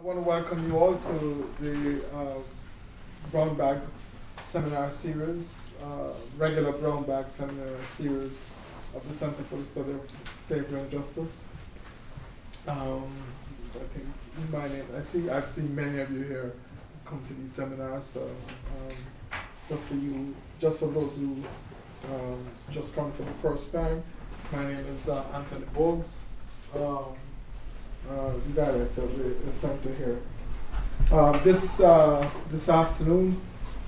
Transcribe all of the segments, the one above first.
I want to welcome you all to the Brown Bag Seminar Series, regular Brown Bag Seminar Series of the Center for the Study of Slavery and Justice. I think I've seen many of you here come to these seminars, so just for those who just come for the first time, my name is Anthony Boggs. The director of the center here. This afternoon,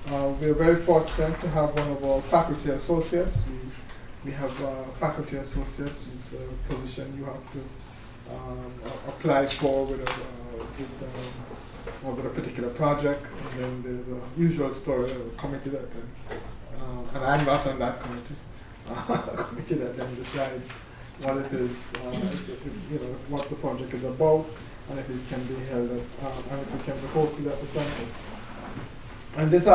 we are very fortunate to have one of our faculty associates. We have faculty associates, whose position you have to apply for with a particular project, and then there's a usual story committee that then, and I'm not on that committee, a committee that then decides what it is, what the project is about, and if it can be held at, and if it can be hosted at the center. And this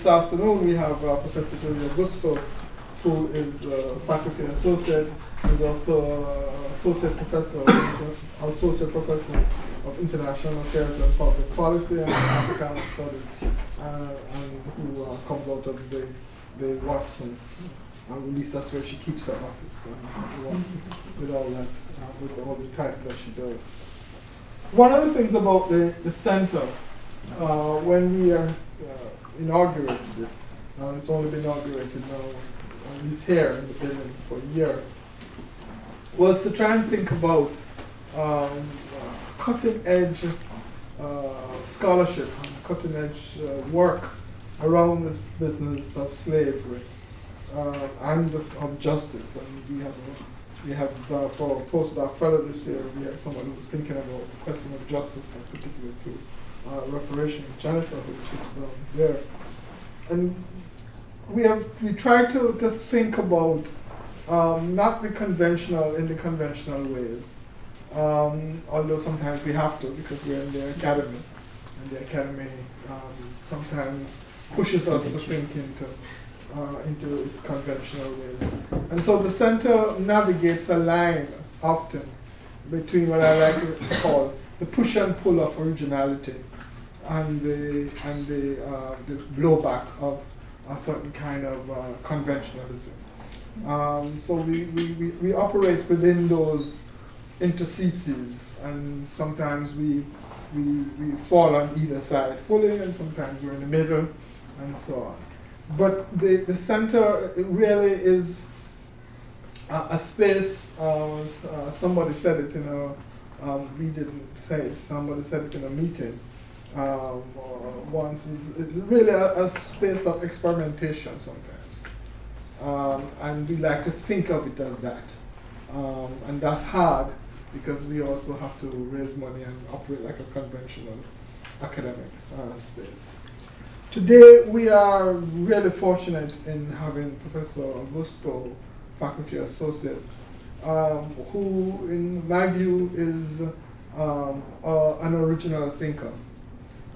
afternoon we have Professor Tony Augusto, who is a faculty associate, who is also associate professor of international affairs and public policy and African studies, and who comes out of the Watson. At least that's where she keeps her office, with all that, with all the title that she does. One of the things about the center, when we inaugurated it, it's only been inaugurated now, it's here in the building for a year, was to try and think about cutting edge scholarship and cutting edge work around this business of slavery. And of justice, and we have for a postdoc fellow this year, we have someone who was thinking about the question of justice, but particularly through reparation, Jennifer, who sits down there, and we try to think about not the conventional ways, although sometimes we have to because we're in the academy, and the academy sometimes pushes us to think into its conventional ways. And so the center navigates a line often between what I like to call the push and pull of originality and the blowback of a certain kind of conventionalism. So we operate within those interstices, and sometimes we fall on either side fully, and sometimes we're in the middle, and so on. But the center really is a space, somebody said it in we didn't say it, somebody said it in a meeting once, it's really a space of experimentation sometimes. And we like to think of it as that. And that's hard because we also have to raise money and operate like a conventional academic space. Today, we are really fortunate in having Professor Augusto, faculty associate, who, in my view, is an original thinker,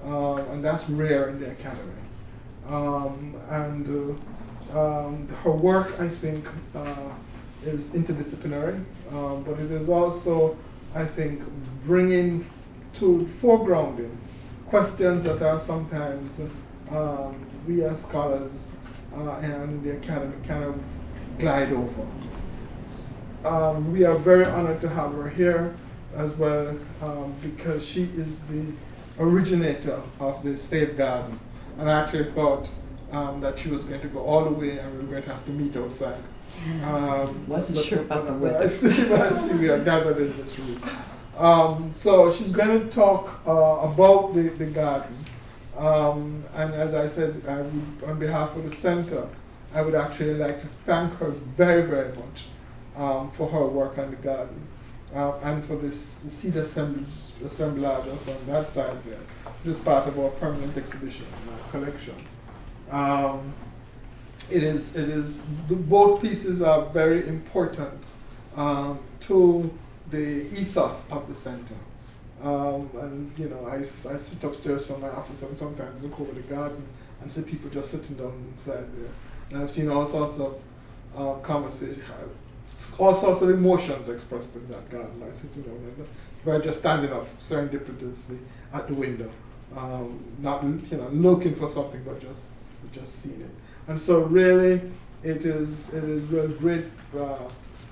and that's rare in the academy. Her work, I think, is interdisciplinary, but it is also, I think, bringing to foregrounding questions that are sometimes we as scholars and the academy kind of glide over. We are very honored to have her here as well because she is the originator of the Slave Garden. And I actually thought that she was going to go all the way and we were going to have to meet outside. Wasn't sure about the weather. weather. I see we are gathered in this room. So she's going to talk about the garden. And as I said, on behalf of the center, I would actually like to thank her very, very much for her work on the garden and for this seed assemblage also on that side there, which is part of our permanent exhibition collection. Both pieces are very important to the ethos of the center. I sit upstairs from my office and sometimes look over the garden and see people just sitting down inside there. And I've seen all sorts of conversations, all sorts of emotions expressed in that garden. I said, and we're just standing up serendipitously at the window, not looking for something, but just seeing it. And so really, it is a great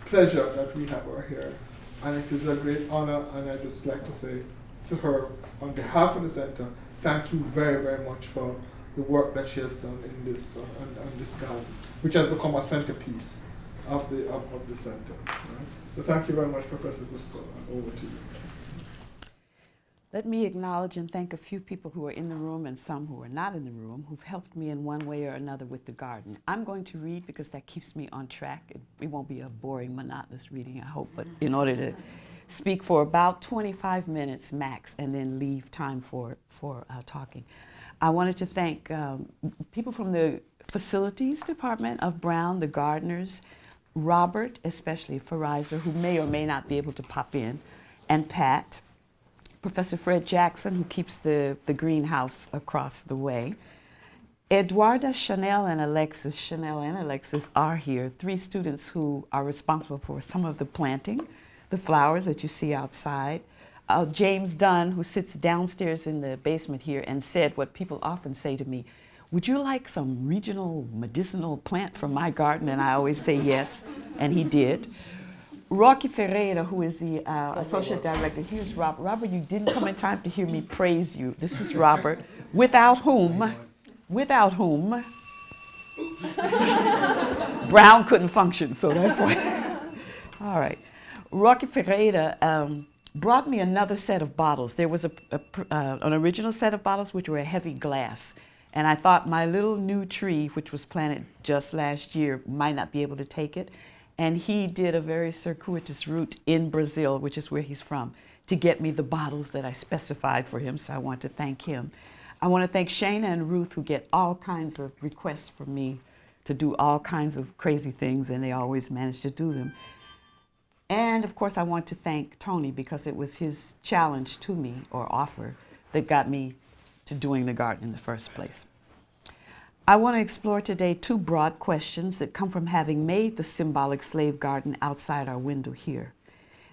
pleasure that we have her here, and it is a great honor. And I'd just like to say to her, on behalf of the center, thank you very, very much for the work that she has done in this on this garden, which has become a centerpiece of the center. Right? So thank you very much, Professor Gusto. Over to you. Let me acknowledge and thank a few people who are in the room and some who are not in the room who've helped me in one way or another with the garden. I'm going to read because that keeps me on track. It won't be a boring, monotonous reading, I hope, but in order to speak for about 25 minutes max and then leave time for talking. I wanted to thank people from the facilities department of Brown, the gardeners, Robert, especially Farizer, who may or may not be able to pop in, and Pat, Professor Fred Jackson, who keeps the greenhouse across the way. Eduarda, Chanel, and Alexis are here, 3 students who are responsible for some of the planting, the flowers that you see outside. James Dunn, who sits downstairs in the basement here and said what people often say to me, would you like some regional medicinal plant from my garden? And I always say yes, and he did. Rocky Ferreira, who is the associate director, here's Robert. Robert, you didn't come in time to hear me praise you. This is Robert, without whom Brown couldn't function, so that's why. All right. Rocky Ferreira brought me another set of bottles. There was an original set of bottles which were a heavy glass. And I thought my little new tree, which was planted just last year, might not be able to take it. And he did a very circuitous route in Brazil, which is where he's from, to get me the bottles that I specified for him. So I want to thank him. I want to thank Shana and Ruth, who get all kinds of requests from me to do all kinds of crazy things, and they always manage to do them. And of course, I want to thank Tony, because it was his challenge to me, or offer, that got me to doing the garden in the first place. I want to explore today 2 broad questions that come from having made the symbolic slave garden outside our window here.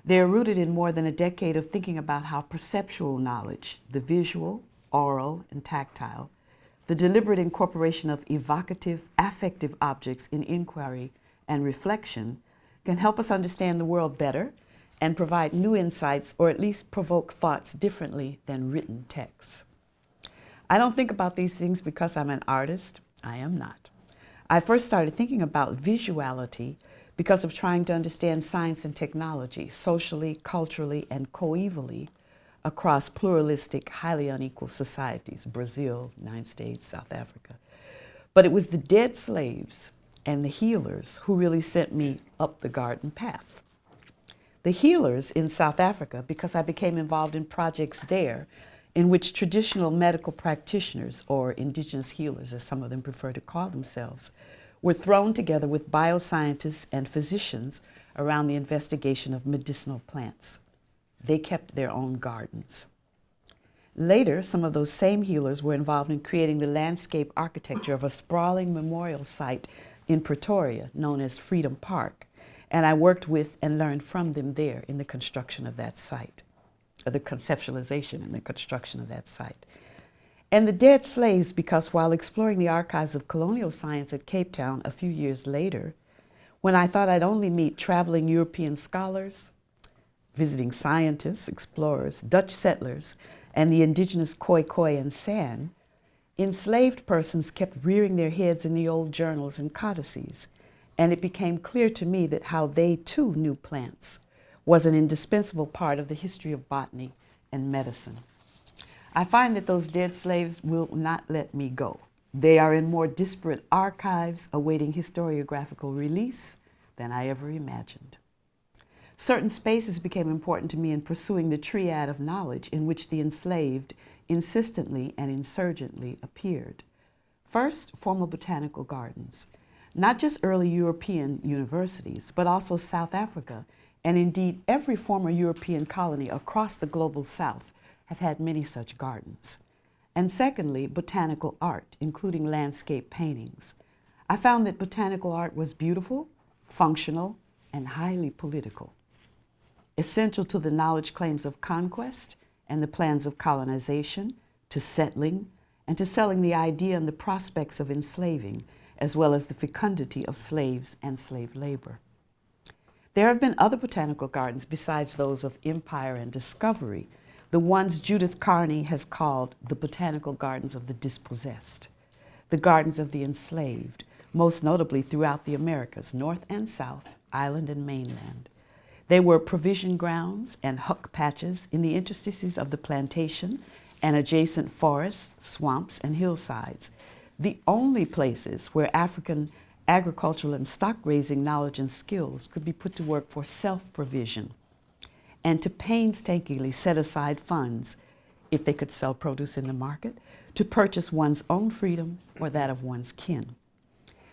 They are rooted in more than a decade of thinking about how perceptual knowledge, the visual, oral, and tactile, the deliberate incorporation of evocative, affective objects in inquiry and reflection can help us understand the world better and provide new insights, or at least provoke thoughts differently than written texts. I don't think about these things because I'm an artist. I am not. I first started thinking about visuality because of trying to understand science and technology, socially, culturally, and coevally across pluralistic, highly unequal societies, Brazil, United States, South Africa. But it was the dead slaves and the healers who really sent me up the garden path. The healers in South Africa, because I became involved in projects there in which traditional medical practitioners, or indigenous healers, as some of them prefer to call themselves, were thrown together with bioscientists and physicians around the investigation of medicinal plants. They kept their own gardens. Later, some of those same healers were involved in creating the landscape architecture of a sprawling memorial site in Pretoria known as Freedom Park, and I worked with and learned from them there in the construction of that site, or the conceptualization and the construction of that site. And the dead slaves, because while exploring the archives of colonial science at Cape Town a few years later, when I thought I'd only meet traveling European scholars, visiting scientists, explorers, Dutch settlers, and the indigenous Khoi and San, enslaved persons kept rearing their heads in the old journals and codices, and it became clear to me that how they too knew plants was an indispensable part of the history of botany and medicine. I find that those dead slaves will not let me go. They are in more disparate archives awaiting historiographical release than I ever imagined. Certain spaces became important to me in pursuing the triad of knowledge in which the enslaved insistently and insurgently appeared. First, formal botanical gardens, not just early European universities, but also South Africa, and indeed every former European colony across the global South have had many such gardens. And secondly, botanical art, including landscape paintings. I found that botanical art was beautiful, functional, and highly political, essential to the knowledge claims of conquest and the plans of colonization, to settling, and to selling the idea and the prospects of enslaving, as well as the fecundity of slaves and slave labor. There have been other botanical gardens besides those of empire and discovery, the ones Judith Carney has called the botanical gardens of the dispossessed, the gardens of the enslaved, most notably throughout the Americas, North and South, island and mainland. They were provision grounds and huck patches in the interstices of the plantation and adjacent forests, swamps, and hillsides, the only places where African agricultural and stock-raising knowledge and skills could be put to work for self-provision and to painstakingly set aside funds, if they could sell produce in the market, to purchase one's own freedom or that of one's kin.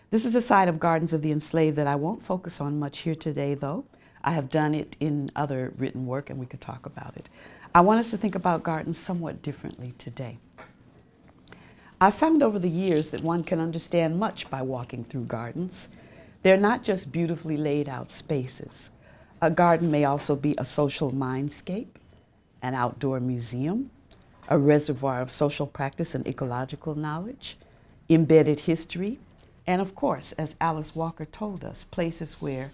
This is a side of Gardens of the Enslaved that I won't focus on much here today, though. I have done it in other written work, and we could talk about it. I want us to think about gardens somewhat differently today. I've found over the years that one can understand much by walking through gardens. They're not just beautifully laid out spaces. A garden may also be a social mindscape, an outdoor museum, a reservoir of social practice and ecological knowledge, embedded history, and of course, as Alice Walker told us, places where,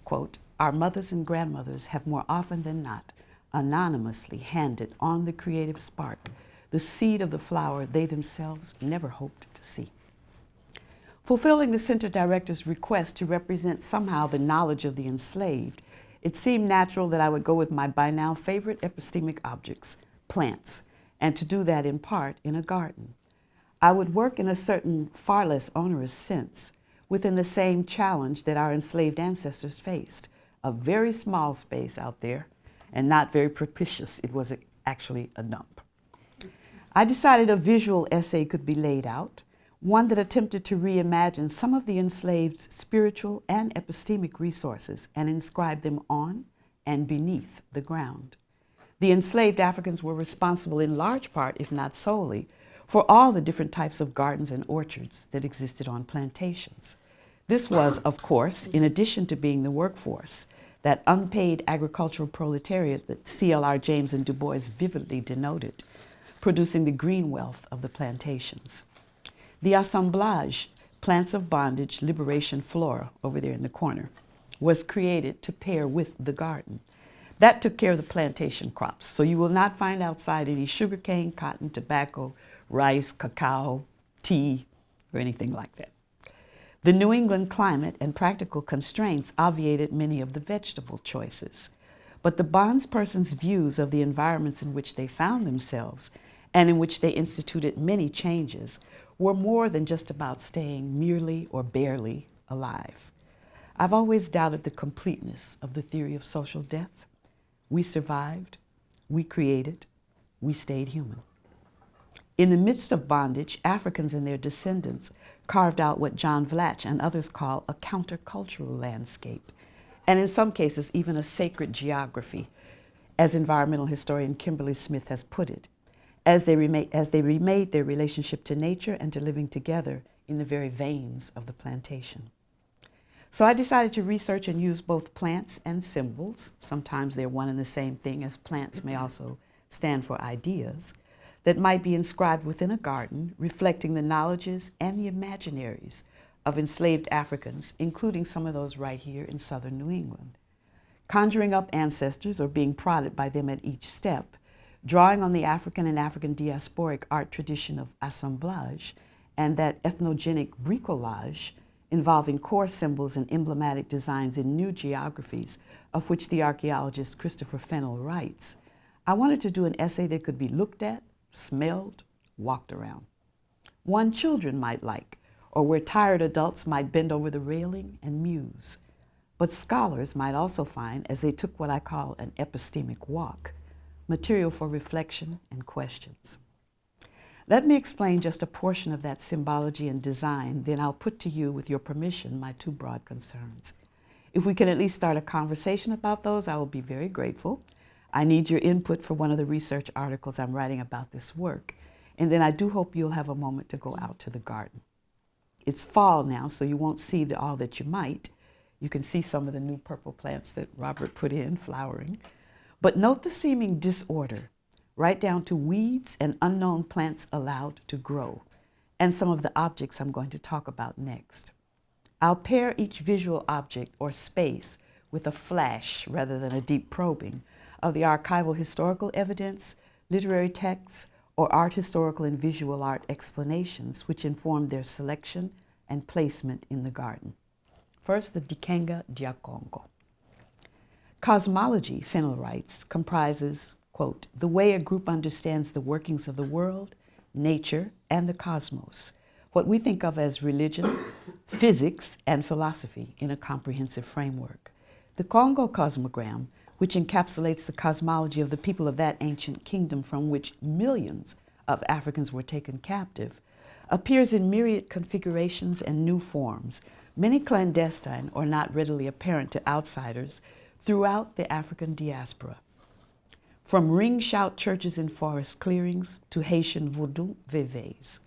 quote, our mothers and grandmothers have more often than not anonymously handed on the creative spark the seed of the flower they themselves never hoped to see. Fulfilling the center director's request to represent somehow the knowledge of the enslaved, it seemed natural that I would go with my by now favorite epistemic objects, plants, and to do that in part in a garden. I would work in a certain far less onerous sense within the same challenge that our enslaved ancestors faced, a very small space out there and not very propitious. It was actually a dump. I decided a visual essay could be laid out, one that attempted to reimagine some of the enslaved's spiritual and epistemic resources and inscribe them on and beneath the ground. The enslaved Africans were responsible in large part, if not solely, for all the different types of gardens and orchards that existed on plantations. This was, of course, in addition to being the workforce, that unpaid agricultural proletariat that C.L.R. James and Du Bois vividly denoted, producing the green wealth of the plantations. The assemblage, Plants of Bondage, Liberation Flora, over there in the corner, was created to pair with the garden. That took care of the plantation crops, so you will not find outside any sugarcane, cotton, tobacco, rice, cacao, tea, or anything like that. The New England climate and practical constraints obviated many of the vegetable choices, but the bondsperson's views of the environments in which they found themselves and in which they instituted many changes were more than just about staying merely or barely alive. I've always doubted the completeness of the theory of social death. We survived, we created, we stayed human. In the midst of bondage, Africans and their descendants carved out what John Vlach and others call a countercultural landscape, and in some cases even a sacred geography, as environmental historian Kimberly Smith has put it, as they remade their relationship to nature and to living together in the very veins of the plantation. So I decided to research and use both plants and symbols. Sometimes they're one and the same thing, as plants may also stand for ideas, that might be inscribed within a garden, reflecting the knowledges and the imaginaries of enslaved Africans, including some of those right here in southern New England. Conjuring up ancestors or being prodded by them at each step, drawing on the African and African diasporic art tradition of assemblage and that ethnogenic bricolage involving core symbols and emblematic designs in new geographies, of which the archaeologist Christopher Fennell writes, I wanted to do an essay that could be looked at, smelled, walked around. One children might like, or where tired adults might bend over the railing and muse. But scholars might also find, as they took what I call an epistemic walk, material for reflection and questions. Let me explain just a portion of that symbology and design, then I'll put to you, with your permission, my two broad concerns. If we can at least start a conversation about those, I will be very grateful. I need your input for one of the research articles I'm writing about this work, and then I do hope you'll have a moment to go out to the garden. It's fall now, so you won't see all that you might. You can see some of the new purple plants that Robert put in flowering. But note the seeming disorder, right down to weeds and unknown plants allowed to grow, and some of the objects I'm going to talk about next. I'll pair each visual object or space with a flash rather than a deep probing of the archival historical evidence, literary texts, or art historical and visual art explanations which inform their selection and placement in the garden. First, the Dikenga dia Congo. Cosmology, Fennell writes, comprises, quote, the way a group understands the workings of the world, nature, and the cosmos, what we think of as religion, physics, and philosophy in a comprehensive framework. The Congo cosmogram, which encapsulates the cosmology of the people of that ancient kingdom from which millions of Africans were taken captive, appears in myriad configurations and new forms, many clandestine or not readily apparent to outsiders, throughout the African diaspora. From ring-shout churches in forest clearings to Haitian voodoo veves,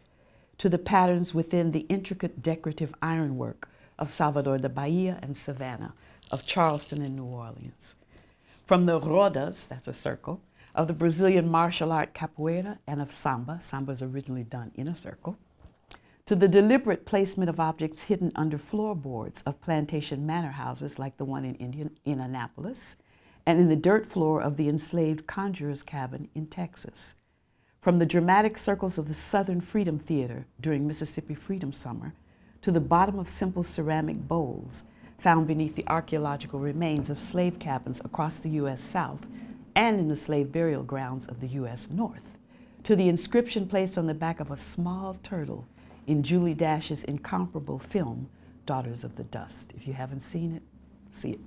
to the patterns within the intricate decorative ironwork of Salvador da Bahia and Savannah, of Charleston and New Orleans. From the rodas, that's a circle, of the Brazilian martial art capoeira and of samba, samba is originally done in a circle, to the deliberate placement of objects hidden under floorboards of plantation manor houses like the one in Annapolis, and in the dirt floor of the enslaved conjurer's cabin in Texas. From the dramatic circles of the Southern Freedom Theater during Mississippi Freedom Summer, to the bottom of simple ceramic bowls found beneath the archaeological remains of slave cabins across the U.S. South and in the slave burial grounds of the U.S. North, to the inscription placed on the back of a small turtle in Julie Dash's incomparable film, Daughters of the Dust. If you haven't seen it, see it.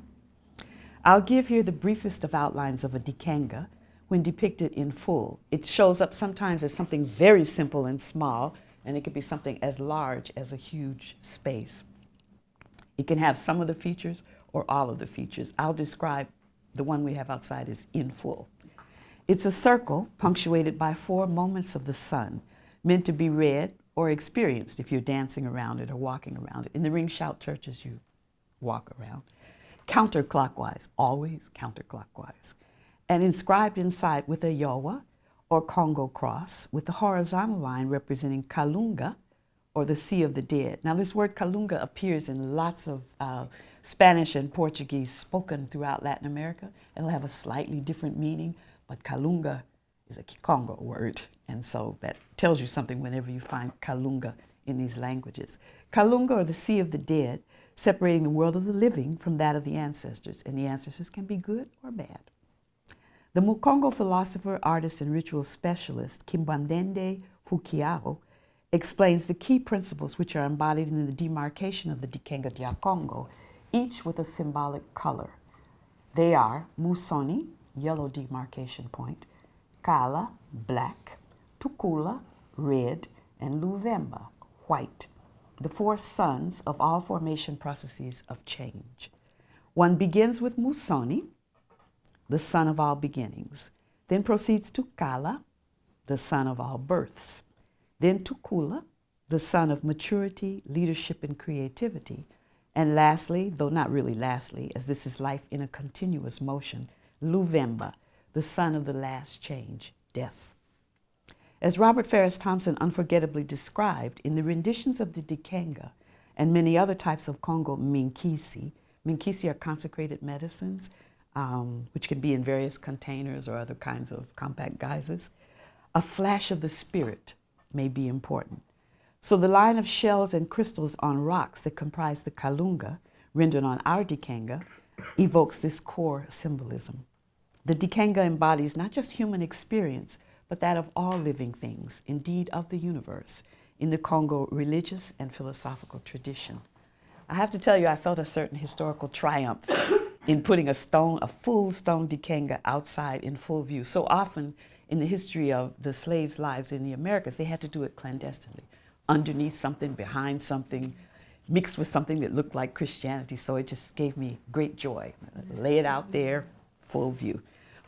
I'll give here the briefest of outlines of a Dikenga when depicted in full. It shows up sometimes as something very simple and small, and it could be something as large as a huge space. It can have some of the features or all of the features. I'll describe the one we have outside as in full. It's a circle punctuated by 4 moments of the sun, meant to be read or experienced if you're dancing around it or walking around it. In the ring-shout churches, you walk around. Counterclockwise, always counterclockwise. And inscribed inside with a Yowa or Congo cross with the horizontal line representing Kalunga, or the Sea of the Dead. Now this word Kalunga appears in lots of Spanish and Portuguese spoken throughout Latin America. It'll have a slightly different meaning, but Kalunga is a Congo word. And so that tells you something whenever you find Kalunga in these languages. Kalunga, or the Sea of the Dead, separating the world of the living from that of the ancestors. And the ancestors can be good or bad. The Mukongo philosopher, artist, and ritual specialist, Kimbandende Fukiao, explains the key principles which are embodied in the demarcation of the Dikenga dia Congo, each with a symbolic color. They are Musoni, yellow demarcation point, Kala, black, Tukula, red, and Luvemba, white, the 4 sons of all formation processes of change. One begins with Musoni, the son of all beginnings, then proceeds to Kala, the son of all births, then Tukula, the son of maturity, leadership, and creativity, and lastly, though not really lastly, as this is life in a continuous motion, Luvemba, the son of the last change, death. As Robert Farris Thompson unforgettably described in the renditions of the Dikenga and many other types of Congo Minkisi, Minkisi are consecrated medicines, which can be in various containers or other kinds of compact guises, a flash of the spirit may be important. So the line of shells and crystals on rocks that comprise the Kalunga, rendered on our Dikenga, evokes this core symbolism. The Dikenga embodies not just human experience, but that of all living things, indeed of the universe, in the Congo religious and philosophical tradition. I have to tell you, I felt a certain historical triumph in putting a full stone Dikenga outside in full view. So often in the history of the slaves' lives in the Americas, they had to do it clandestinely, underneath something, behind something, mixed with something that looked like Christianity. So it just gave me great joy. Lay it out there, full view.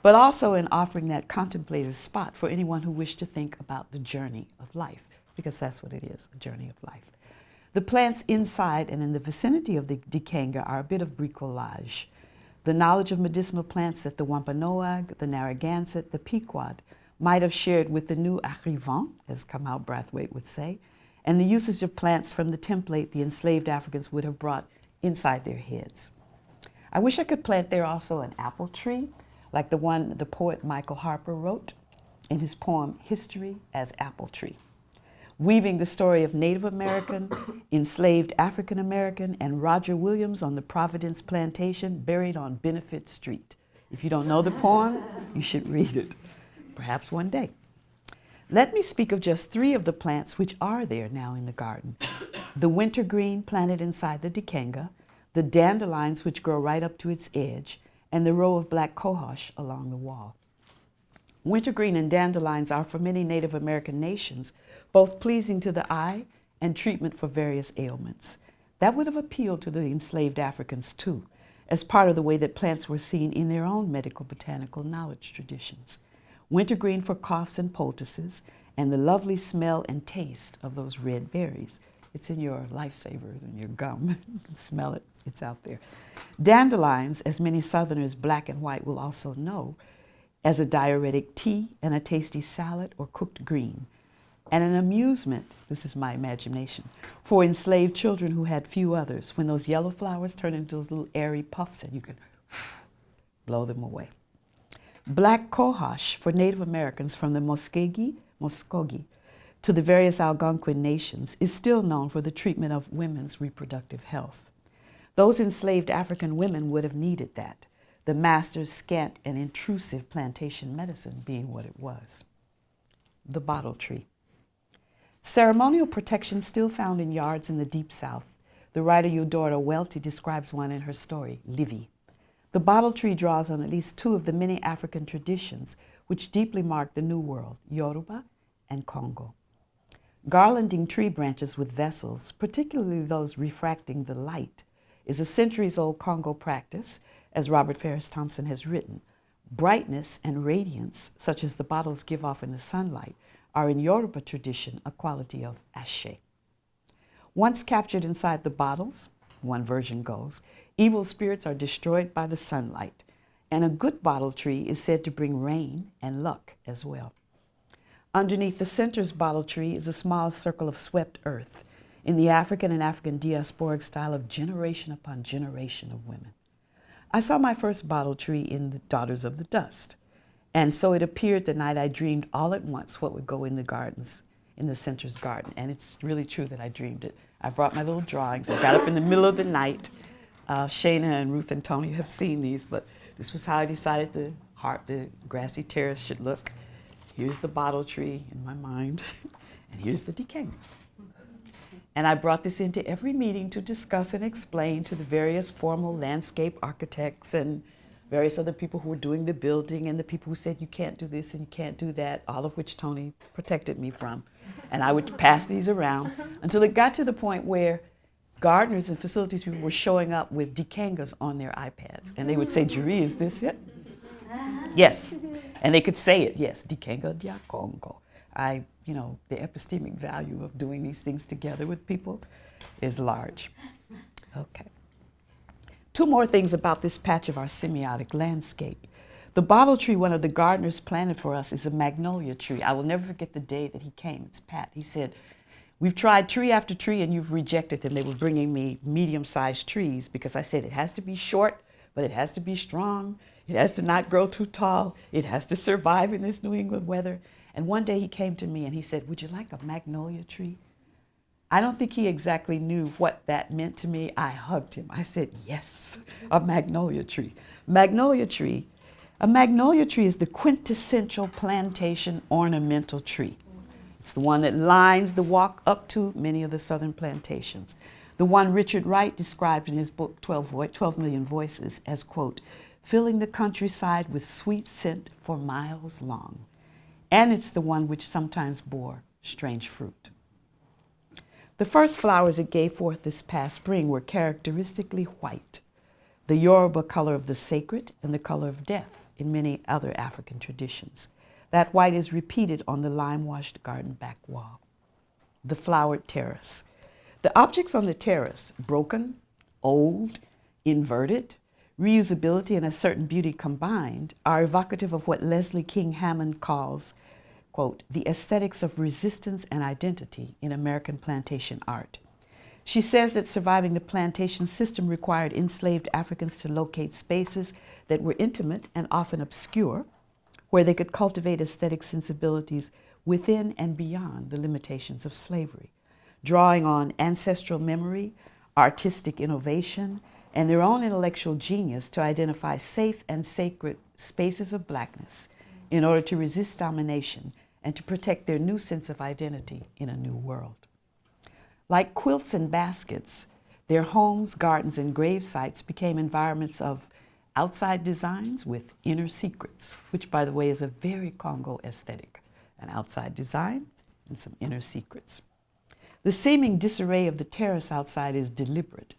But also in offering that contemplative spot for anyone who wished to think about the journey of life, because that's what it is, a journey of life. The plants inside and in the vicinity of the Dikanga are a bit of bricolage. The knowledge of medicinal plants that the Wampanoag, the Narragansett, the Pequot might have shared with the new arrivants, as Kamau Brathwaite would say, and the usage of plants from the template the enslaved Africans would have brought inside their heads. I wish I could plant there also an apple tree, like the one the poet Michael Harper wrote in his poem History as Apple Tree, weaving the story of Native American, enslaved African American, and Roger Williams on the Providence Plantation buried on Benefit Street. If you don't know the poem, you should read it, perhaps one day. Let me speak of just 3 of the plants which are there now in the garden. The wintergreen planted inside the Dikanga, the dandelions which grow right up to its edge, and the row of black cohosh along the wall. Wintergreen and dandelions are for many Native American nations both pleasing to the eye and treatment for various ailments. That would have appealed to the enslaved Africans too, as part of the way that plants were seen in their own medical botanical knowledge traditions. Wintergreen for coughs and poultices, and the lovely smell and taste of those red berries. It's in your lifesavers and your gum. You can smell it. It's out there. Dandelions, as many Southerners, black and white, will also know, as a diuretic tea and a tasty salad or cooked green, and an amusement, this is my imagination, for enslaved children who had few others, when those yellow flowers turn into those little airy puffs and you can blow them away. Black cohosh for Native Americans from the Muskogee to the various Algonquin nations is still known for the treatment of women's reproductive health. Those enslaved African women would have needed that, the master's scant and intrusive plantation medicine being what it was. The bottle tree. Ceremonial protection still found in yards in the Deep South. The writer Eudora Welty describes one in her story, Livy. The bottle tree draws on at least 2 of the many African traditions which deeply mark the New World, Yoruba and Congo. Garlanding tree branches with vessels, particularly those refracting the light, is a centuries-old Congo practice, as Robert Ferris Thompson has written. Brightness and radiance, such as the bottles give off in the sunlight, are in Yoruba tradition a quality of ashe. Once captured inside the bottles, one version goes, evil spirits are destroyed by the sunlight, and a good bottle tree is said to bring rain and luck as well. Underneath the center's bottle tree is a small circle of swept earth, in the African and African diasporic style of generation upon generation of women. I saw my first bottle tree in the Daughters of the Dust, and so it appeared the night I dreamed all at once what would go in the gardens, in the center's garden. And it's really true that I dreamed it. I brought my little drawings. I got up in the middle of the night. Shana and Ruth and Tony have seen these, but this was how I decided the grassy terrace should look. Here's the bottle tree in my mind, and here's the Dikanga. And I brought this into every meeting to discuss and explain to the various formal landscape architects and various other people who were doing the building, and the people who said you can't do this and you can't do that, all of which Tony protected me from. And I would pass these around until it got to the point where gardeners and facilities people were showing up with Dikangas on their iPads. And they would say, Jury, is this it? Yes. And they could say it, yes, Dikanga dia Congo. The epistemic value of doing these things together with people is large. Okay. 2 more things about this patch of our semiotic landscape. The bottle tree one of the gardeners planted for us is a magnolia tree. I will never forget the day that he came. It's Pat. He said, we've tried tree after tree and you've rejected them. They were bringing me medium-sized trees because I said it has to be short, but it has to be strong. It has to not grow too tall. It has to survive in this New England weather. And one day he came to me and he said, would you like a magnolia tree? I don't think he exactly knew what that meant to me. I hugged him. I said, yes, a magnolia tree. A magnolia tree is the quintessential plantation ornamental tree. It's the one that lines the walk up to many of the southern plantations. The one Richard Wright described in his book 12 Million Voices as, quote, filling the countryside with sweet scent for miles long. And it's the one which sometimes bore strange fruit. The first flowers it gave forth this past spring were characteristically white, the Yoruba color of the sacred and the color of death in many other African traditions. That white is repeated on the lime-washed garden back wall. The flowered terrace. The objects on the terrace, broken, old, inverted, reusability and a certain beauty combined, are evocative of what Leslie King Hammond calls, quote, the aesthetics of resistance and identity in American plantation art. She says that surviving the plantation system required enslaved Africans to locate spaces that were intimate and often obscure, where they could cultivate aesthetic sensibilities within and beyond the limitations of slavery, drawing on ancestral memory, artistic innovation, and their own intellectual genius to identify safe and sacred spaces of Blackness in order to resist domination and to protect their new sense of identity in a new world. Like quilts and baskets, their homes, gardens, and grave sites became environments of outside designs with inner secrets, which, by the way, is a very Congo aesthetic, an outside design and some inner secrets. The seeming disarray of the terrace outside is deliberate,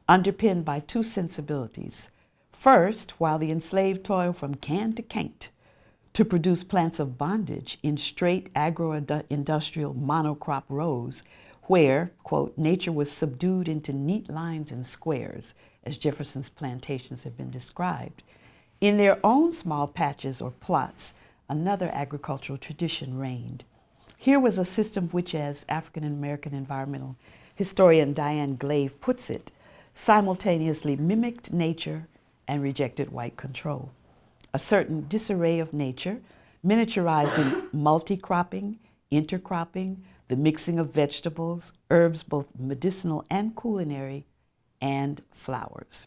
underpinned by two sensibilities. First, while the enslaved toil from can to can't to produce plants of bondage in straight agro-industrial monocrop rows where, quote, nature was subdued into neat lines and squares, as Jefferson's plantations have been described. In their own small patches or plots, another agricultural tradition reigned. Here was a system which, as African-American environmental historian Diane Glave puts it, simultaneously mimicked nature and rejected white control. A certain disarray of nature, miniaturized in multi-cropping, intercropping, the mixing of vegetables, herbs both medicinal and culinary, and flowers.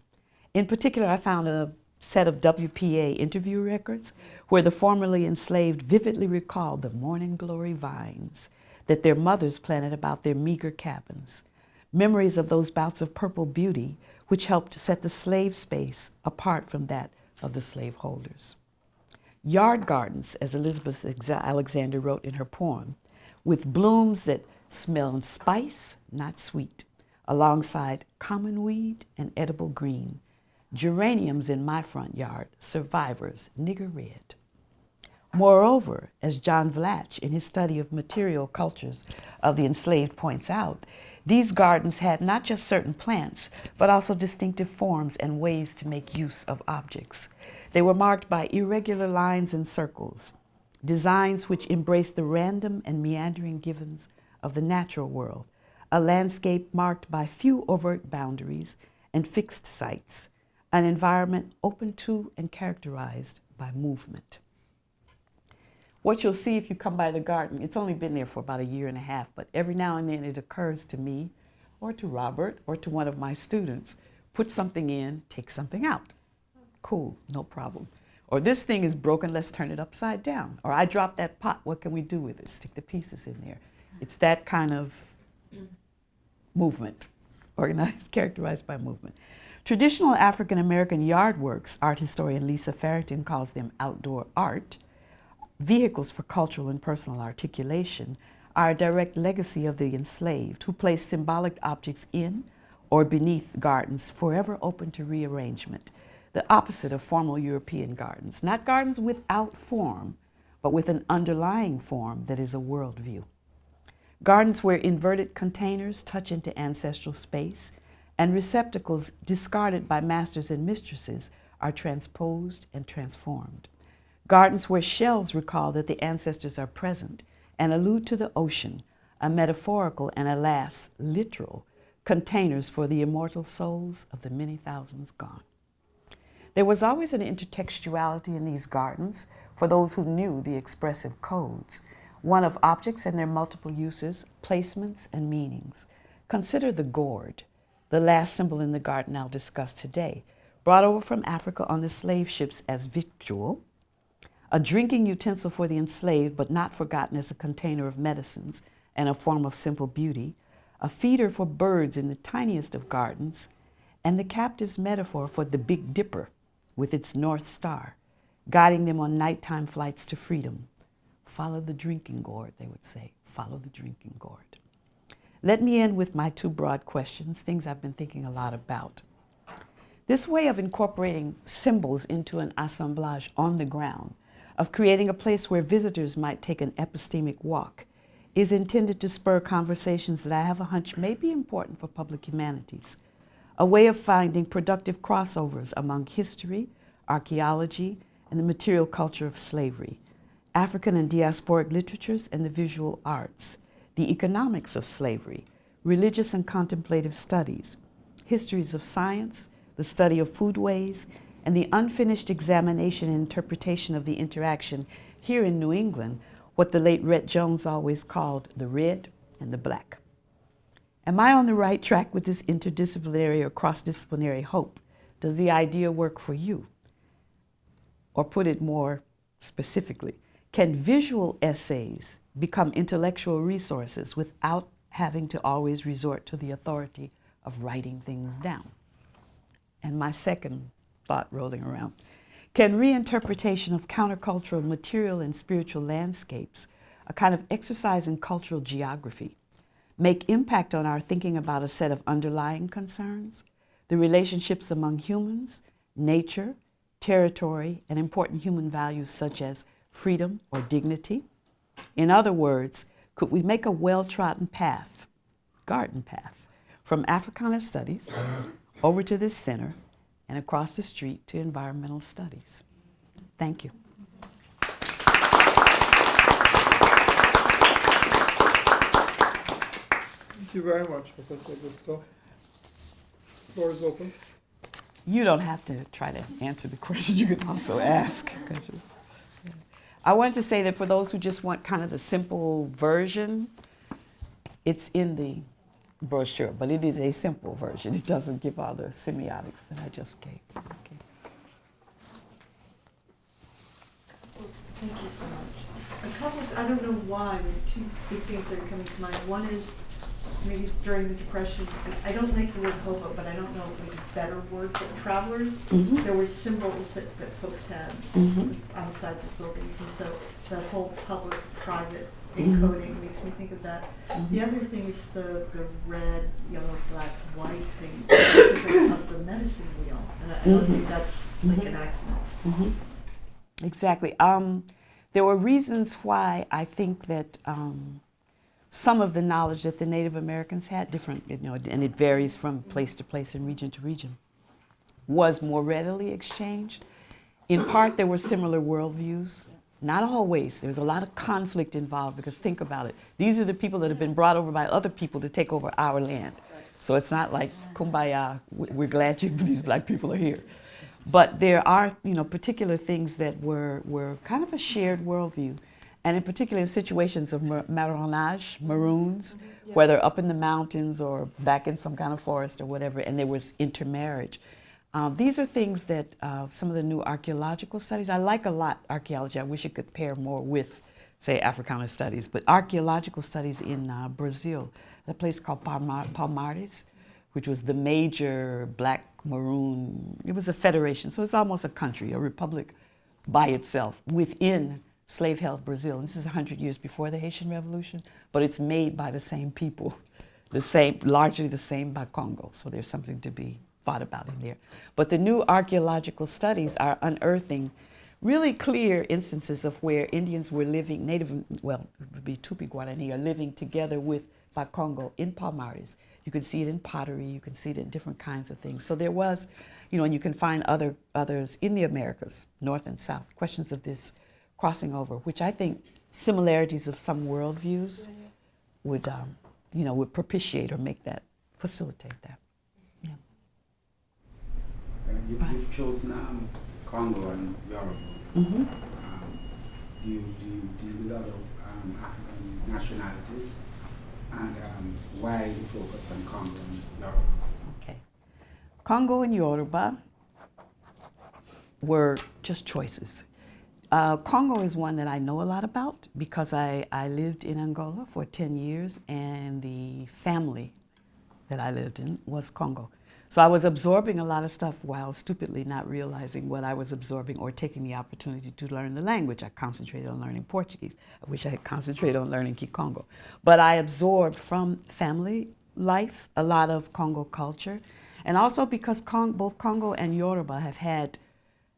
In particular, I found a set of WPA interview records where the formerly enslaved vividly recalled the morning glory vines that their mothers planted about their meager cabins, memories of those bouts of purple beauty which helped set the slave space apart from that of the slaveholders. Yard gardens, as Elizabeth Alexander wrote in her poem, with blooms that smell spice, not sweet, alongside common weed and edible green. Geraniums in my front yard, survivors, nigger red. Moreover, as John Vlach in his study of material cultures of the enslaved points out, these gardens had not just certain plants, but also distinctive forms and ways to make use of objects. They were marked by irregular lines and circles, designs which embraced the random and meandering givens of the natural world, a landscape marked by few overt boundaries and fixed sites, an environment open to and characterized by movement. What you'll see if you come by the garden, it's only been there for about a year and a half, but every now and then it occurs to me or to Robert or to one of my students, put something in, take something out. Cool, no problem. Or this thing is broken, let's turn it upside down. Or I dropped that pot, what can we do with it? Stick the pieces in there. It's that kind of movement, organized, characterized by movement. Traditional African-American yard works, art historian Lisa Farrington calls them outdoor art, vehicles for cultural and personal articulation, are a direct legacy of the enslaved who placed symbolic objects in or beneath gardens forever open to rearrangement, the opposite of formal European gardens, not gardens without form, but with an underlying form that is a worldview. Gardens where inverted containers touch into ancestral space and receptacles discarded by masters and mistresses are transposed and transformed. Gardens where shells recall that the ancestors are present and allude to the ocean, a metaphorical and, alas, literal containers for the immortal souls of the many thousands gone. There was always an intertextuality in these gardens for those who knew the expressive codes, one of objects and their multiple uses, placements, and meanings. Consider the gourd, the last symbol in the garden I'll discuss today, brought over from Africa on the slave ships as victual, a drinking utensil for the enslaved but not forgotten as a container of medicines and a form of simple beauty, a feeder for birds in the tiniest of gardens, and the captive's metaphor for the Big Dipper with its North Star, guiding them on nighttime flights to freedom. Follow the drinking gourd, they would say. Follow the drinking gourd. Let me end with my two broad questions, things I've been thinking a lot about. This way of incorporating symbols into an assemblage on the ground, of creating a place where visitors might take an epistemic walk, is intended to spur conversations that I have a hunch may be important for public humanities, a way of finding productive crossovers among history, archaeology, and the material culture of slavery, African and diasporic literatures and the visual arts, the economics of slavery, religious and contemplative studies, histories of science, the study of foodways, and the unfinished examination and interpretation of the interaction here in New England, what the late Rhett Jones always called the red and the black. Am I on the right track with this interdisciplinary or cross-disciplinary hope? Does the idea work for you? Or put it more specifically, can visual essays become intellectual resources without having to always resort to the authority of writing things down? And my second thought rolling around, can reinterpretation of countercultural material and spiritual landscapes, a kind of exercise in cultural geography, make impact on our thinking about a set of underlying concerns, the relationships among humans, nature, territory, and important human values such as freedom or dignity? In other words, could we make a well-trodden path, garden path, from Africana studies over to this center and across the street to environmental studies? Thank you. Thank you very much, Professor Gusto. Floor is open. You don't have to try to answer the question. You can also ask. I wanted to say that for those who just want kind of the simple version, it's in the brochure, but it is a simple version. It doesn't give all the semiotics that I just gave. Okay. Thank you so much. A couple, I don't know why, but two big things that are coming to mind. One is maybe during the Depression, I don't like the word hobo, but I don't know if it's a better word, but travelers, there were symbols that folks had on the sides of buildings, and so the whole public-private encoding makes me think of that. The other thing is the red, yellow, black, white thing of the medicine wheel, and I don't think that's like an accident. Exactly. There were reasons why I think that some of the knowledge that the Native Americans had, different, and it varies from place to place and region to region, was more readily exchanged. In part, there were similar worldviews. Not always. There was a lot of conflict involved, because think about it. These are the people that have been brought over by other people to take over our land. So it's not like, kumbaya, we're glad these black people are here. But there are, particular things that were kind of a shared worldview. And in particular, in situations of marronage, maroons, whether up in the mountains or back in some kind of forest or whatever, and there was intermarriage. These are things that some of the new archaeological studies, I like a lot archaeology. I wish it could pair more with, say, Africana studies, but archaeological studies in Brazil, a place called Palmares, which was the major black maroon, it was a federation, so it's almost a country, a republic by itself within slave-held Brazil. And this is 100 years before the Haitian Revolution, but it's made by the same people, largely the same by Congo, so there's something to be thought about in there. But the new archaeological studies are unearthing really clear instances of where Indians were living, it would be Tupi-Guarani, are living together with Bakongo in Palmares. You can see it in pottery, you can see it in different kinds of things. So there was, and you can find others in the Americas, North and South, questions of this crossing over, which I think similarities of some worldviews would propitiate or make that, facilitate that. Yeah. You've chosen Congo and Yoruba. Do you deal with other African nationalities? And why you focus on Congo and Yoruba? Okay. Congo and Yoruba were just choices. Congo is one that I know a lot about because I lived in Angola for 10 years, and the family that I lived in was Congo. So I was absorbing a lot of stuff while stupidly not realizing what I was absorbing or taking the opportunity to learn the language. I concentrated on learning Portuguese. I wish I had concentrated on learning Kikongo. But I absorbed from family life a lot of Congo culture. And also because both Congo and Yoruba have had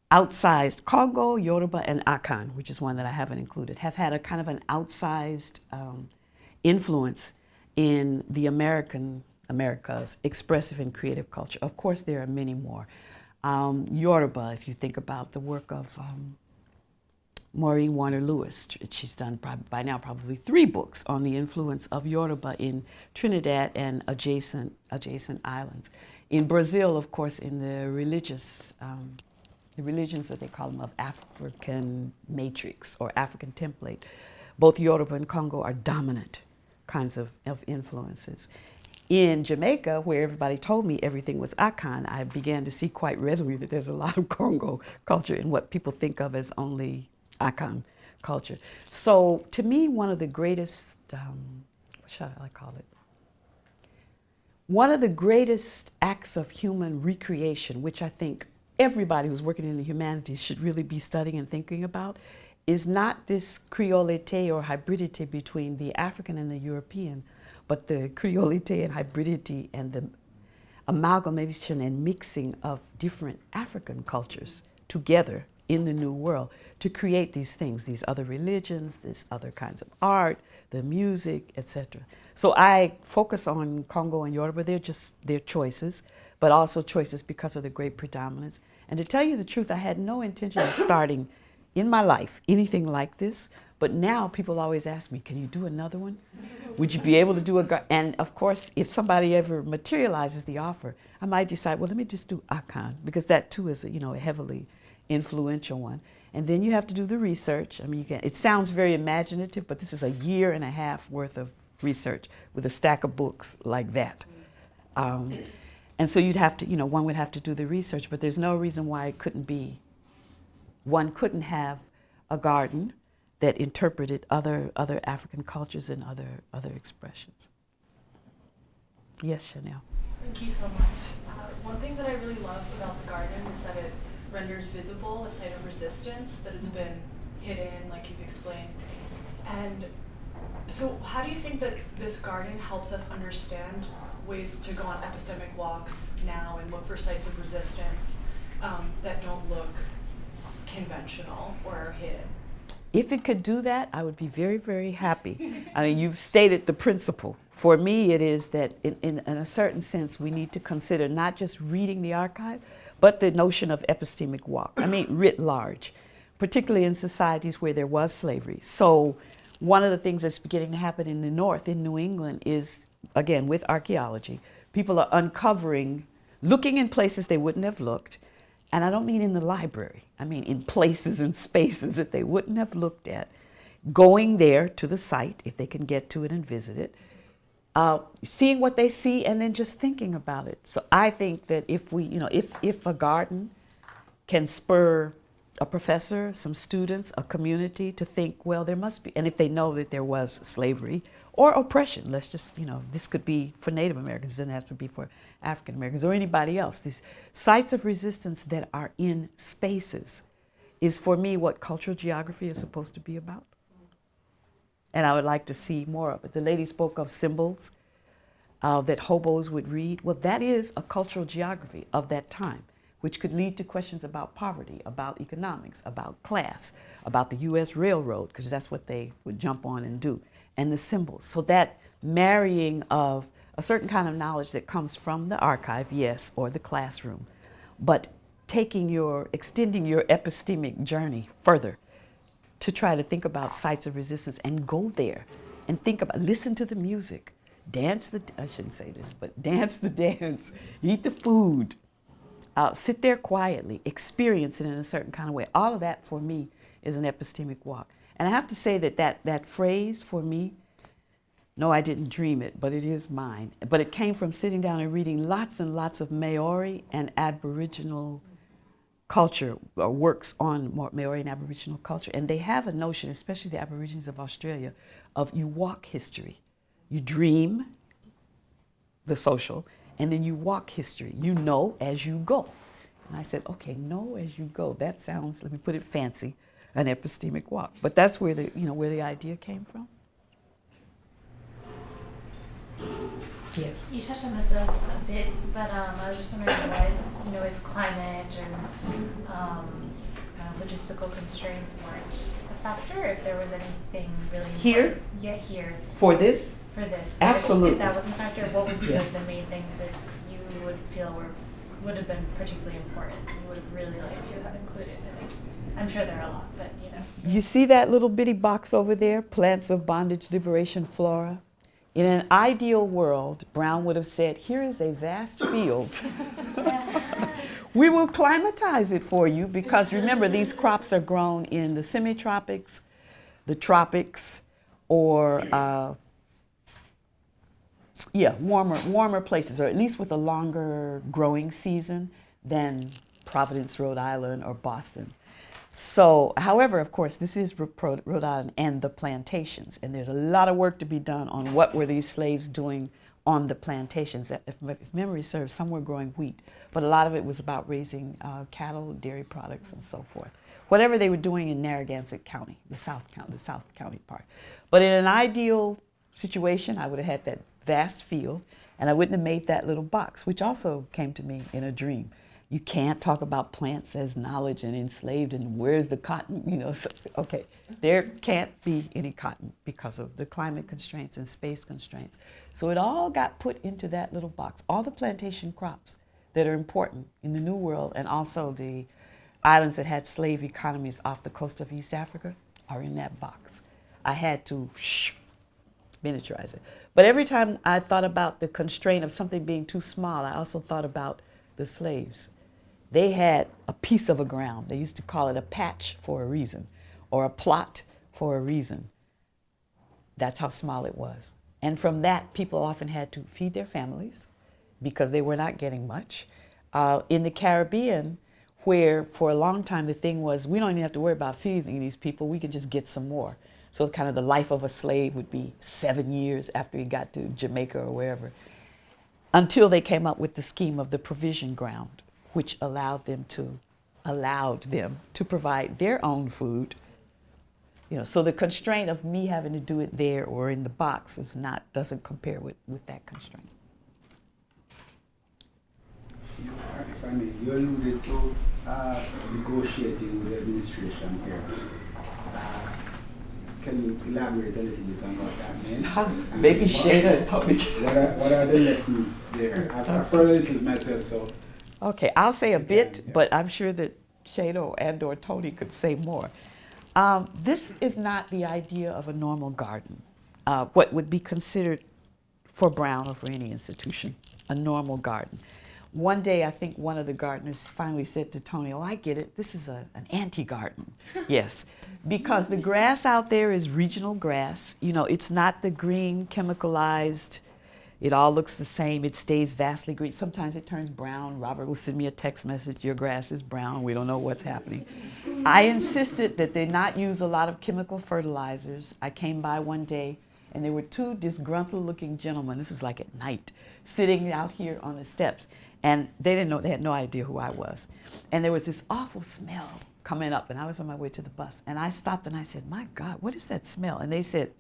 outsized, Congo, Yoruba, and Akan, which is one that I haven't included, have had a kind of an outsized influence in the America's expressive and creative culture. Of course, there are many more. Yoruba, if you think about the work of Maureen Warner Lewis, she's done by now probably 3 books on the influence of Yoruba in Trinidad and adjacent islands. In Brazil, of course, in the religions that they call them of African matrix or African template, both Yoruba and Congo are dominant kinds of influences. In Jamaica, where everybody told me everything was Akan, I began to see quite readily that there's a lot of Congo culture in what people think of as only Akan culture. So to me, one of the greatest, what shall I call it? One of the greatest acts of human recreation, which I think everybody who's working in the humanities should really be studying and thinking about, is not this creolite or hybridity between the African and the European, but the creolite and hybridity and the amalgamation and mixing of different African cultures together in the New World to create these things, these other religions, these other kinds of art, the music, etc. So I focus on Congo and Yoruba. They're just their choices, but also choices because of the great predominance. And to tell you the truth, I had no intention of starting in my life anything like this, but now people always ask me, can you do another one? Would you be able to do and of course, if somebody ever materializes the offer, I might decide, well, let me just do Akan, because that too is a heavily influential one. And then you have to do the research. I mean, it sounds very imaginative, but this is 1.5 years worth of research with a stack of books like that. And so you'd have to, one would have to do the research, but there's no reason why one couldn't have a garden that interpreted other African cultures and other expressions. Yes, Chanel. Thank you so much. One thing that I really love about the garden is that it renders visible a site of resistance that has been hidden, like you've explained. And so how do you think that this garden helps us understand ways to go on epistemic walks now and look for sites of resistance that don't look conventional or are hidden? If it could do that, I would be very, very happy. I mean, you've stated the principle. For me, it is that in a certain sense, we need to consider not just reading the archive, but the notion of epistemic walk. I mean, writ large, particularly in societies where there was slavery. So one of the things that's beginning to happen in the North, in New England, is, again, with archaeology, people are uncovering, looking in places they wouldn't have looked. And I don't mean in the library. I mean in places and spaces that they wouldn't have looked at. Going there to the site, if they can get to it and visit it, seeing what they see and then just thinking about it. So I think that if we, if a garden can spur a professor, some students, a community to think, well, there must be, and if they know that there was slavery or oppression, let's just, this could be for Native Americans, it doesn't have to be for African Americans or anybody else. These sites of resistance that are in spaces is for me what cultural geography is supposed to be about. And I would like to see more of it. The lady spoke of symbols that hobos would read. Well, that is a cultural geography of that time, which could lead to questions about poverty, about economics, about class, about the U.S. Railroad, because that's what they would jump on and do, and the symbols. So that marrying of a certain kind of knowledge that comes from the archive, yes, or the classroom, but extending your epistemic journey further to try to think about sites of resistance and go there and listen to the music, dance I shouldn't say this, but dance the dance, eat the food, sit there quietly, experience it in a certain kind of way. All of that for me is an epistemic walk. And I have to say that phrase for me, no, I didn't dream it, but it is mine. But it came from sitting down and reading lots and lots of Maori and Aboriginal culture, or works on Maori and Aboriginal culture. And they have a notion, especially the Aborigines of Australia, of you walk history. You dream the social, and then you walk history. You know as you go. And I said, okay, know as you go. That sounds, let me put it fancy, an epistemic walk. But that's where the idea came from. Yes. You touched on this a bit, but I was just wondering what, if climate and kind of logistical constraints weren't a factor? If there was anything really Here? important? Yeah, here For this? for this. Absolutely. If that wasn't a factor, what would be Yeah. like the main things that you would feel would have been particularly important? You would have really liked to have included in it. I'm sure there are a lot, but you know. You see that little bitty box over there, Plants of Bondage Liberation Flora? In an ideal world, Brown would have said, here is a vast field. We will climatize it for you because remember, these crops are grown in the semi-tropics, the tropics, or warmer places, or at least with a longer growing season than Providence, Rhode Island, or Boston. So, however, of course, this is Rhode Island and the plantations, and there's a lot of work to be done on what were these slaves doing on the plantations. If memory serves, some were growing wheat, but a lot of it was about raising cattle, dairy products, and so forth. Whatever they were doing in Narragansett County, the South County part. But in an ideal situation, I would have had that vast field, and I wouldn't have made that little box, which also came to me in a dream. You can't talk about plants as knowledge and enslaved, and where's the cotton? You know, so, okay, there can't be any cotton because of the climate constraints and space constraints. So it all got put into that little box. All the plantation crops that are important in the New World, and also the islands that had slave economies off the coast of East Africa, are in that box. I had to miniaturize it. But every time I thought about the constraint of something being too small, I also thought about the slaves. They had a piece of a ground. They used to call it a patch for a reason, or a plot for a reason. That's how small it was. And from that, people often had to feed their families because they were not getting much. In the Caribbean, where for a long time the thing was, we don't even have to worry about feeding these people, we can just get some more. So kind of the life of a slave would be 7 years after he got to Jamaica or wherever, until they came up with the scheme of the provision ground, which allowed them to provide their own food. You know, so the constraint of me having to do it there or in the box doesn't compare with that constraint. If I may, you alluded to negotiating with the administration here. Can you elaborate a little bit on what that meant? Maybe Shayna told me. What are the lessons there? I've heard a little myself, so. Okay, I'll say a bit, but I'm sure that Shayna and/or Tony could say more. This is not the idea of a normal garden, what would be considered for Brown or for any institution, a normal garden. One day, I think one of the gardeners finally said to Tony, oh, I get it, this is an anti-garden. Yes, because the grass out there is regional grass. You know, it's not the green, chemicalized, it all looks the same, it stays vastly green. Sometimes it turns brown. Robert will send me a text message, your grass is brown, we don't know what's happening. I insisted that they not use a lot of chemical fertilizers. I came by one day and there were two disgruntled looking gentlemen, this was like at night, sitting out here on the steps. And they didn't know, they had no idea who I was. And there was this awful smell coming up, and I was on my way to the bus. And I stopped and I said, my God, what is that smell? And they said,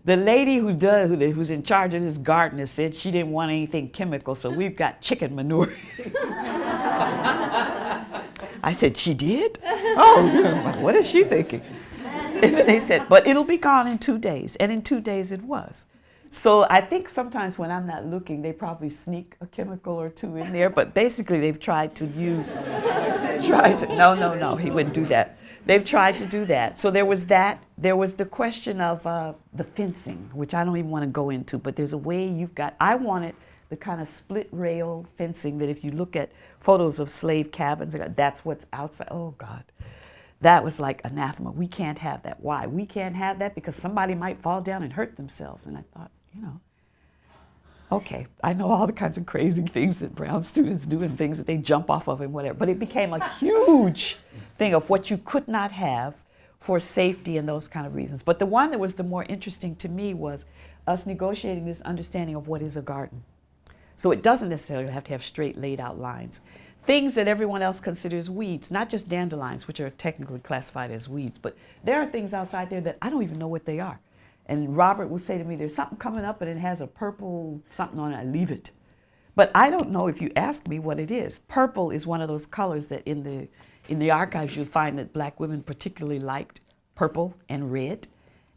the lady who's in charge of this garden has said she didn't want anything chemical, so we've got chicken manure. I said, she did? Oh, what is she thinking? And they said, but it'll be gone in 2 days. And in 2 days it was. So I think sometimes when I'm not looking, they probably sneak a chemical or two in there, but basically they've tried to no, he wouldn't do that. They've tried to do that. So there was that. There was the question of the fencing, which I don't even want to go into, but there's a way I wanted the kind of split rail fencing that if you look at photos of slave cabins, that's what's outside. Oh God. That was like anathema. We can't have that. Why? We can't have that because somebody might fall down and hurt themselves. And I thought, okay, I know all the kinds of crazy things that Brown students do and things that they jump off of and whatever. But it became a huge thing of what you could not have for safety and those kind of reasons. But the one that was the more interesting to me was us negotiating this understanding of what is a garden. So it doesn't necessarily have to have straight laid out lines. Things that everyone else considers weeds, not just dandelions, which are technically classified as weeds, but there are things outside there that I don't even know what they are. And Robert will say to me, there's something coming up and it has a purple something on it, I leave it. But I don't know if you ask me what it is. Purple is one of those colors that in the archives you'll find that black women particularly liked purple and red.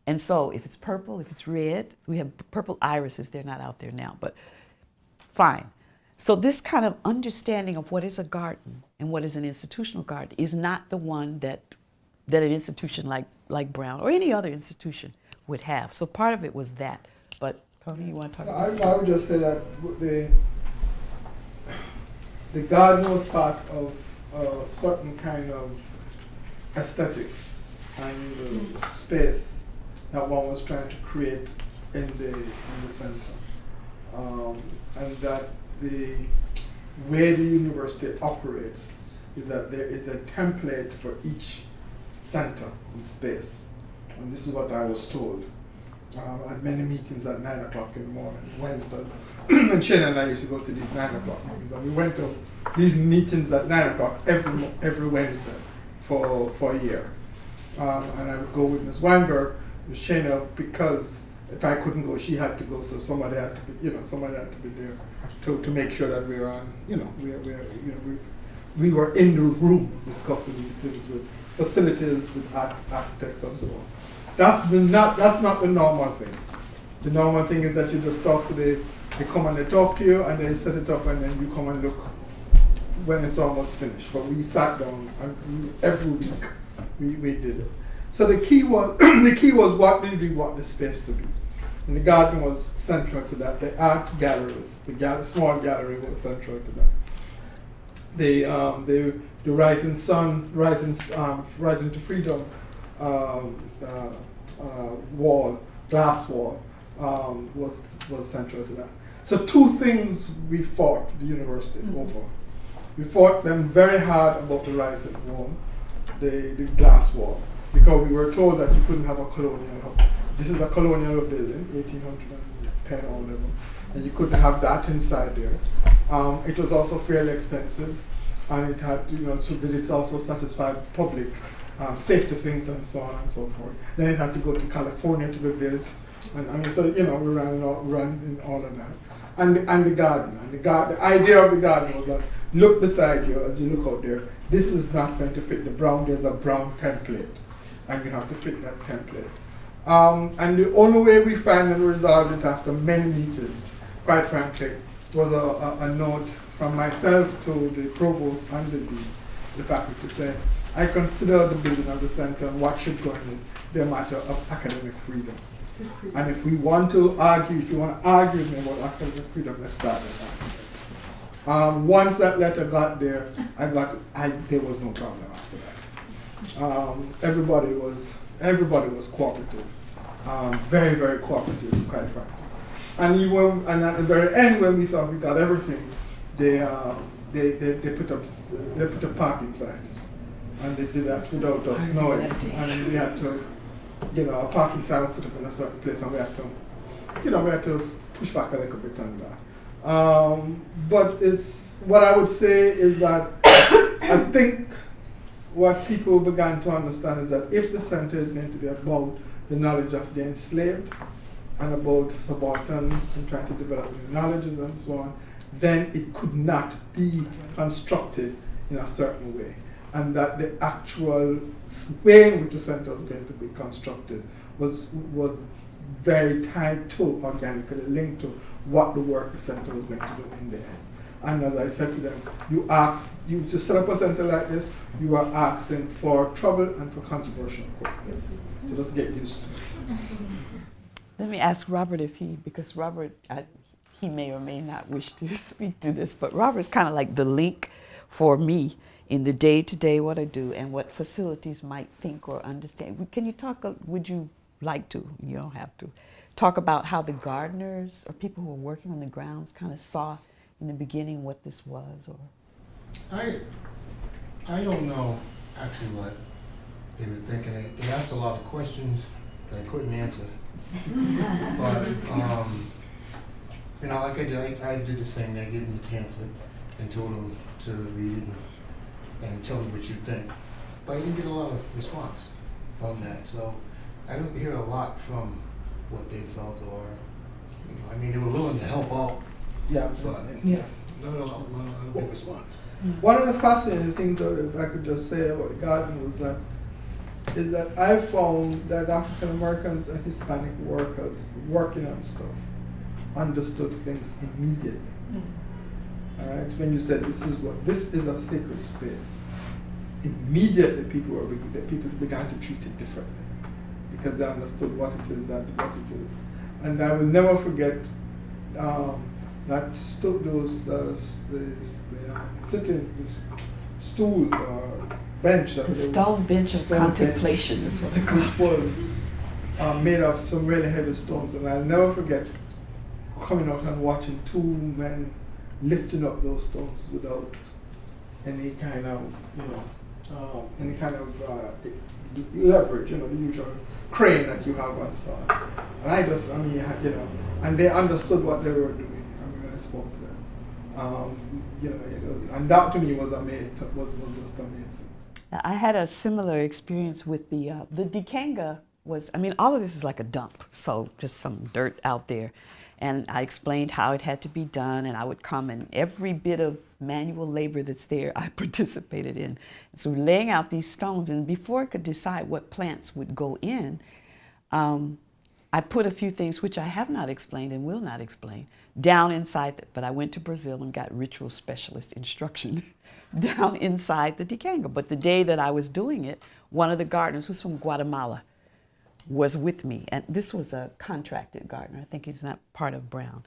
And so if it's purple, if it's red, we have purple irises. They're not out there now, but fine. So this kind of understanding of what is a garden and what is an institutional garden is not the one that an institution like Brown or any other institution would have. So part of it was that. But Tony, you want to talk about this? I would just say that the garden was part of a certain kind of aesthetics and space that one was trying to create in the center, and that the way the university operates is that there is a template for each center in space, and this is what I was told at many meetings at 9 o'clock in the morning, Wednesdays. And Shane and I used to go to these 9 o'clock meetings, and we went to these meetings at 9 o'clock every Wednesday for a year. And I would go with Ms. Weinberg, Ms. Shana, because if I couldn't go, she had to go, so somebody had to be, there to make sure that we were on, we were in the room discussing these things with facilities, with architects and so on. That's not the normal thing. The normal thing is that you just talk to they come and they talk to you and they set it up and then you come and look when it's almost finished. But we sat down and every week we did it. So the key was what did we want the space to be? And the garden was central to that. The art galleries, the small gallery was central to that. The Rising Sun, Rising to Freedom wall, glass wall, was central to that. So two things we fought the university over. We fought them very hard about the Rising wall, the glass wall, because we were told that you couldn't have a colonial hub. This is a colonial building, 1810 or whatever, and you couldn't have that inside there. It was also fairly expensive, and it had, so that it also satisfied public safety things and so on and so forth. Then it had to go to California to be built, and so we ran in all of that. And the garden, the idea of the garden was that look beside you as you look out there. This is not going to fit the brown. There's a brown template, and you have to fit that template. And the only way we finally resolved it after many meetings, quite frankly, was a note from myself to the provost and the faculty saying, I consider the building of the center and what should go in it be a matter of academic freedom. And if we want to argue, if you want to argue with me about academic freedom, let's start with that. Once that letter got there, there was no problem after that. Everybody was cooperative, very, very cooperative, quite frankly. And at the very end, when we thought we got everything, they put up parking signs, and they did that without us knowing. And we had to, a parking sign was put up in a certain place, and we had to push back a little bit on that. But what I would say is that I think what people began to understand is that if the center is going to be about the knowledge of the enslaved and about subaltern and trying to develop new knowledges and so on, then it could not be constructed in a certain way. And that the actual way in which the center was going to be constructed was very tied to, organically linked to, what the work the center was going to do in the end. And as I said to them, you to set up a center like this, you are asking for trouble and for controversial questions. So let's get used to it. Let me ask Robert because Robert, he may or may not wish to speak to this, but Robert's kind of like the link for me in the day-to-day what I do and what facilities might think or understand. Can you talk, would you like to, you don't have to, talk about how the gardeners or people who were working on the grounds kind of saw in the beginning what this was? Or I don't know actually what they were thinking. They asked a lot of questions that I couldn't answer. But, like I did the same. I gave them the pamphlet and told them to read it and tell me what you think. But I didn't get a lot of response from that. So I didn't hear a lot from what they felt or, they were willing to help out. Yeah, but yes. Not a big response. One of the fascinating things, though, if I could just say about the garden, was that is that I found that African Americans and Hispanic workers working on stuff understood things immediately. Right? When you said this is a sacred space, immediately people began to treat it differently because they understood what it is and I will never forget that sitting this stool bench that The stone bench of contemplation is what I call which was made of some really heavy stones, and I'll never forget coming out and watching two men lifting up those stones without any kind of leverage, the usual crane that you have and so on. And and they understood what they were doing. I spoke to them. And that to me was amazing. Was just amazing. I had a similar experience with the Dikanga all of this was like a dump, so just some dirt out there. And I explained how it had to be done, and I would come and every bit of manual labor that's there, I participated in. So we're laying out these stones, and before I could decide what plants would go in, I put a few things, which I have not explained and will not explain, down inside it. But I went to Brazil and got ritual specialist instruction down inside the Dikanga. But the day that I was doing it, one of the gardeners, who's from Guatemala, was with me. And this was a contracted gardener. I think he's not part of Brown.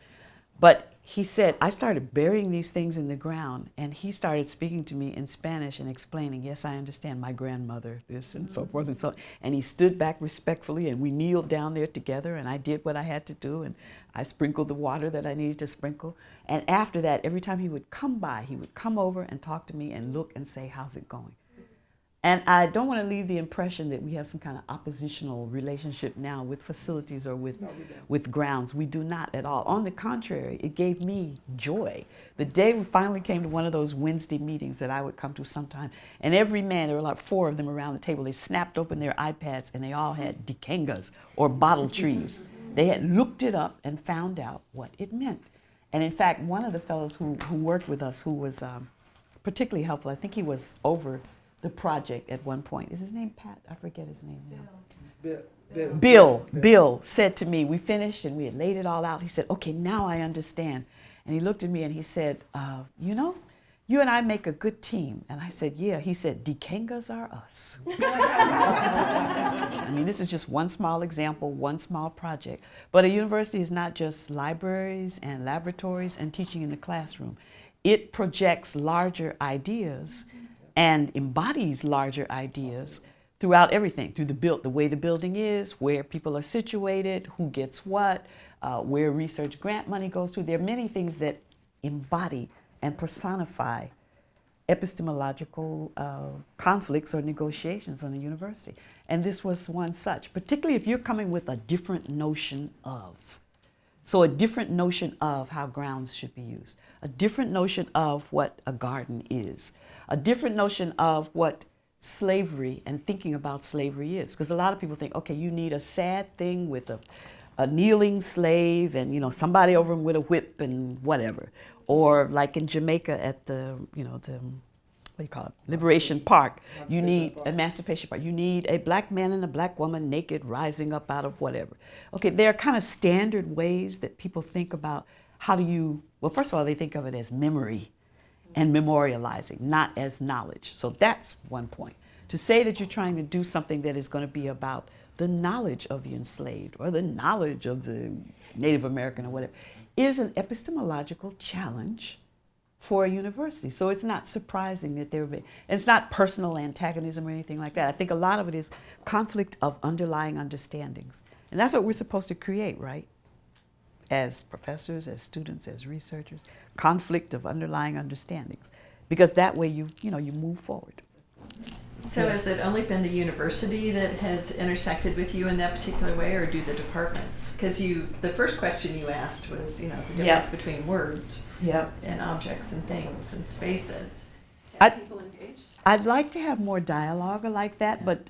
But he said, I started burying these things in the ground, and he started speaking to me in Spanish and explaining, yes, I understand my grandmother, this and so forth and so on. And he stood back respectfully, and we kneeled down there together, and I did what I had to do, and I sprinkled the water that I needed to sprinkle. And after that, every time he would come by, he would come over and talk to me and look and say, how's it going? And I don't want to leave the impression that we have some kind of oppositional relationship now with facilities or with grounds. We do not at all. On the contrary, it gave me joy. The day we finally came to one of those Wednesday meetings that I would come to sometime, and every man, there were like 4 of them around the table, they snapped open their iPads and they all had Dikangas or bottle trees. They had looked it up and found out what it meant. And in fact, one of the fellows who worked with us, who was particularly helpful, I think he was over the project at one point. Is his name Pat? I forget his name now. Bill said to me, we finished and we had laid it all out. He said, okay, now I understand. And he looked at me and he said, you and I make a good team. And I said, yeah. He said, Dikangas are us. This is just one small example, one small project. But a university is not just libraries and laboratories and teaching in the classroom. It projects larger ideas and embodies larger ideas throughout everything, through the way the building is, where people are situated, who gets what, where research grant money goes to. There are many things that embody and personify epistemological conflicts or negotiations on a university. And this was one such, particularly if you're coming with a different notion of. So a different notion of how grounds should be used, a different notion of what a garden is, a different notion of what slavery and thinking about slavery is. Because a lot of people think, okay, you need a sad thing with a kneeling slave and somebody over him with a whip and whatever. Or like in Jamaica at the Liberation Park, you need Emancipation Park. You need a black man and a black woman naked rising up out of whatever. Okay, there are kind of standard ways that people think about first of all, they think of it as memory and memorializing, not as knowledge. So that's one point. To say that you're trying to do something that is going to be about the knowledge of the enslaved or the knowledge of the Native American or whatever is an epistemological challenge for a university. So it's not surprising that it's not personal antagonism or anything like that. I think a lot of it is conflict of underlying understandings. And that's what we're supposed to create, right? As professors, as students, as researchers, conflict of underlying understandings. Because that way you move forward. So has it only been the university that has intersected with you in that particular way, or do the departments? Because the first question you asked was, the difference between words and objects and things and spaces. Have people engaged? I'd like to have more dialogue like that, but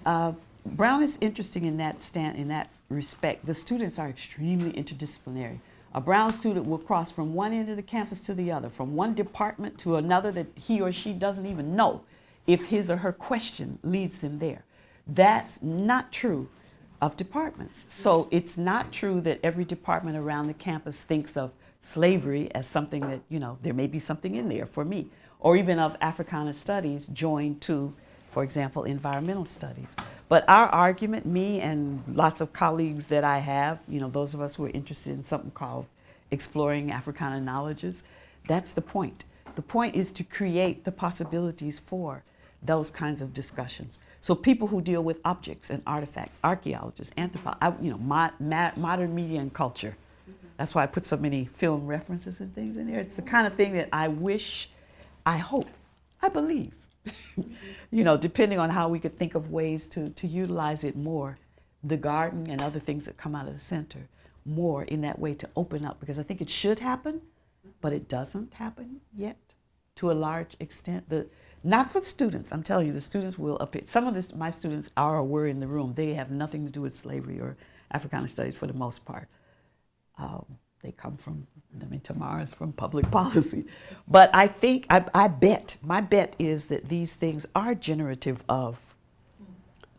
Brown is interesting in that respect. The students are extremely interdisciplinary. A Brown student will cross from one end of the campus to the other, from one department to another that he or she doesn't even know if his or her question leads them there. That's not true of departments. So it's not true that every department around the campus thinks of slavery as something that, you know, there may be something in there for me. Or even of Africana studies joined to, for example, environmental studies. But our argument, me and lots of colleagues that I have, you know, those of us who are interested in something called exploring Africana knowledges, that's the point. The point is to create the possibilities for those kinds of discussions. So people who deal with objects and artifacts, archaeologists, anthropologists, you know, modern media and culture. That's why I put so many film references and things in there. It's the kind of thing that I wish, I hope, I believe, you know, depending on how we could think of ways to utilize it more, the garden and other things that come out of the center, more in that way to open up, because I think it should happen, but it doesn't happen yet to a large extent. Not for the students, I'm telling you, the students will appear. Some of this, my students are or were in the room. They have nothing to do with slavery or Africana studies for the most part. They come from, I mean, Tamara's from public policy. But I think, I bet, my bet is that these things are generative of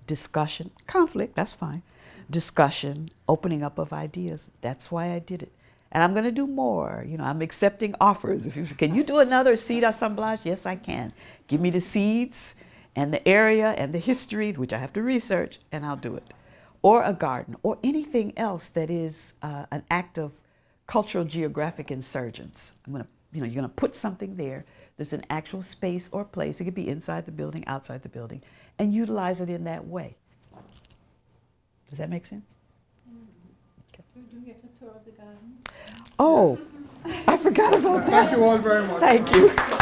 discussion, conflict, that's fine, discussion, opening up of ideas. That's why I did it. And I'm going to do more. You know, I'm accepting offers. If you say, can you do another seed assemblage? Yes, I can. Give me the seeds and the area and the history, which I have to research, and I'll do it. Or a garden, or anything else that is an act of cultural geographic insurgence. I'm going to, you know, you're going to put something there. There's an actual space or place. It could be inside the building, outside the building, and utilize it in that way. Does that make sense? Do you get a tour of the garden? Oh, I forgot about that. Thank you all very much. Thank you.